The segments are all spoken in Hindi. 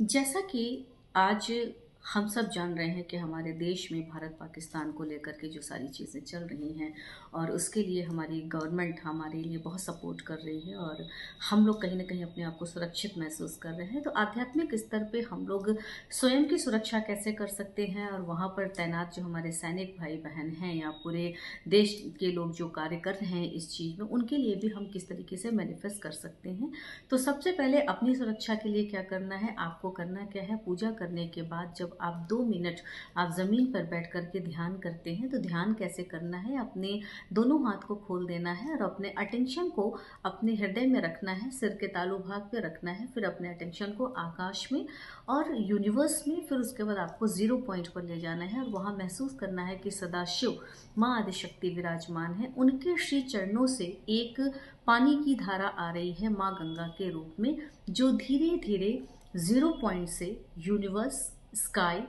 जैसा कि आज हम सब जान रहे हैं कि हमारे देश में भारत पाकिस्तान को लेकर के जो सारी चीज़ें चल रही हैं और उसके लिए हमारी गवर्नमेंट हमारे लिए बहुत सपोर्ट कर रही है और हम लोग कहीं ना कहीं अपने आप को सुरक्षित महसूस कर रहे हैं। तो आध्यात्मिक स्तर पे हम लोग स्वयं की सुरक्षा कैसे कर सकते हैं और वहाँ पर तैनात जो हमारे सैनिक भाई बहन हैं या पूरे देश के लोग जो कार्य कर रहे हैं इस चीज़ में, उनके लिए भी हम किस तरीके से मैनिफेस्ट कर सकते हैं। तो सबसे पहले अपनी सुरक्षा के लिए क्या करना है, आपको करना क्या है, पूजा करने के बाद जब आप 2 मिनट आप ज़मीन पर बैठ करके ध्यान करते हैं तो ध्यान कैसे करना है, अपने दोनों हाथ को खोल देना है और अपने अटेंशन को अपने हृदय में रखना है, सिर के तालु भाग पे रखना है, फिर अपने अटेंशन को आकाश में और यूनिवर्स में, फिर उसके बाद आपको 0 पॉइंट पर ले जाना है और वहाँ महसूस करना है कि सदाशिव माँ आदिशक्ति विराजमान है, उनके श्री चरणों से एक पानी की धारा आ रही है माँ गंगा के रूप में, जो धीरे धीरे 0 पॉइंट से universe, sky,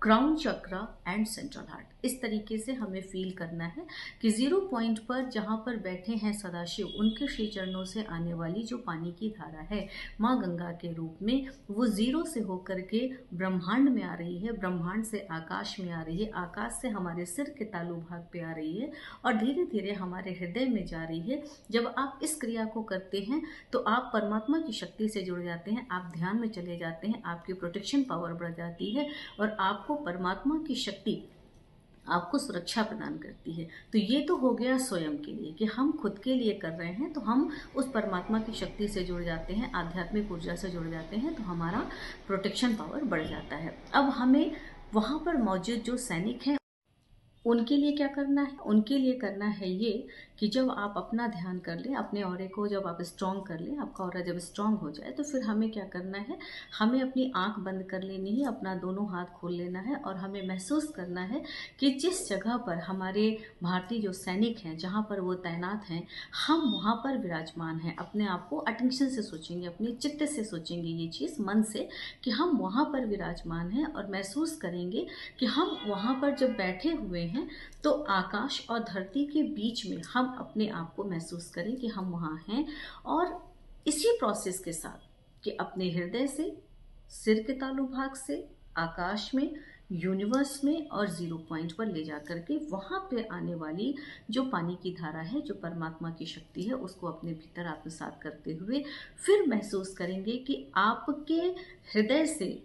crown chakra and central heart, इस तरीके से हमें फील करना है कि 0 पॉइंट पर जहाँ पर बैठे हैं सदाशिव, उनके श्री चरणों से आने वाली जो पानी की धारा है माँ गंगा के रूप में, वो 0 से होकर के ब्रह्मांड में आ रही है, ब्रह्मांड से आकाश में आ रही है, आकाश से हमारे सिर के तालु भाग पे आ रही है और धीरे धीरे हमारे हृदय में जा रही है। जब आप इस क्रिया को करते हैं तो आप परमात्मा की शक्ति से जुड़ जाते हैं, आप ध्यान में चले जाते हैं, आपकी प्रोटेक्शन पावर बढ़ जाती है और आपको परमात्मा की शक्ति आपको सुरक्षा प्रदान करती है। तो ये तो हो गया स्वयं के लिए कि हम खुद के लिए कर रहे हैं, तो हम उस परमात्मा की शक्ति से जुड़ जाते हैं, आध्यात्मिक ऊर्जा से जुड़ जाते हैं, तो हमारा प्रोटेक्शन पावर बढ़ जाता है। अब हमें वहाँ पर मौजूद जो सैनिक हैं उनके लिए क्या करना है, उनके लिए करना है ये कि जब आप अपना ध्यान कर लें, अपने ऑरे को जब आप स्ट्रॉन्ग कर लें, आपका ऑरा जब स्ट्रॉन्ग हो जाए तो फिर हमें क्या करना है, हमें अपनी आंख बंद कर लेनी है, अपना दोनों हाथ खोल लेना है और हमें महसूस करना है कि जिस जगह पर हमारे भारतीय जो सैनिक हैं, जहाँ पर वो तैनात हैं, हम वहाँ पर विराजमान हैं। अपने आप को अटेंशन से सोचेंगे, अपने चित्त से सोचेंगे ये चीज़ मन से कि हम वहाँ पर विराजमान हैं और महसूस करेंगे कि हम वहाँ पर जब बैठे हुए हैं तो आकाश और धरती के बीच में हम अपने आप को महसूस करें कि हम वहाँ हैं और इसी प्रोसेस के साथ कि अपने हृदय से, सिर के तालु भाग से, आकाश में, यूनिवर्स में और 0 पॉइंट पर ले जाकर के वहाँ पे आने वाली जो पानी की धारा है, जो परमात्मा की शक्ति है, उसको अपने भीतर आत्मसात करते हुए फिर महसूस करेंगे कि आपके हृदय से,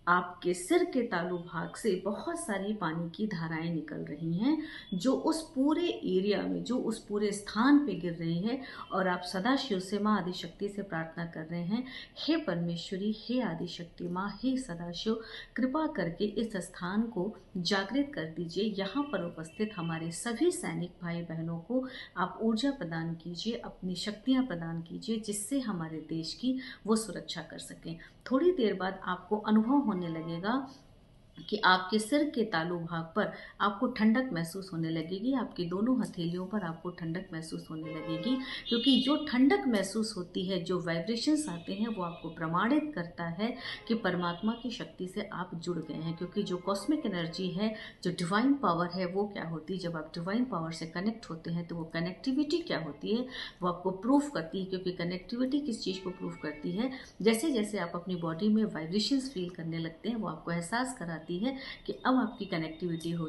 आपके सिर के तालु भाग से बहुत सारी पानी की धाराएं निकल रही हैं, जो उस पूरे एरिया में, जो उस पूरे स्थान पे गिर रही है और आप सदाशिव से, माँ आदिशक्ति से प्रार्थना कर रहे हैं, हे परमेश्वरी, हे आदिशक्ति माँ, हे सदाशिव, कृपा करके इस स्थान को जागृत कर दीजिए, यहाँ पर उपस्थित हमारे सभी सैनिक भाई बहनों को आप ऊर्जा प्रदान कीजिए, अपनी शक्तियाँ प्रदान कीजिए, जिससे हमारे देश की वो सुरक्षा कर सकें। थोड़ी देर बाद आपको अनुभव होने लगेगा कि आपके सिर के तालु भाग पर आपको ठंडक महसूस होने लगेगी, आपकी दोनों हथेलियों पर आपको ठंडक महसूस होने लगेगी, क्योंकि जो ठंडक महसूस होती है, जो वाइब्रेशंस आते हैं, वो आपको प्रमाणित करता है कि परमात्मा की शक्ति से आप जुड़ गए हैं। क्योंकि जो कॉस्मिक एनर्जी है, जो डिवाइन पावर है, वो क्या होती है, जब आप डिवाइन पावर से कनेक्ट होते हैं तो वो कनेक्टिविटी क्या होती है, वो आपको प्रूफ करती है। क्योंकि कनेक्टिविटी किस चीज़ को प्रूफ करती है, जैसे जैसे आप अपनी बॉडी में वाइब्रेशंस फील करने लगते हैं, वो आपको एहसास कराती है कि अब आपकी कनेक्टिविटी हो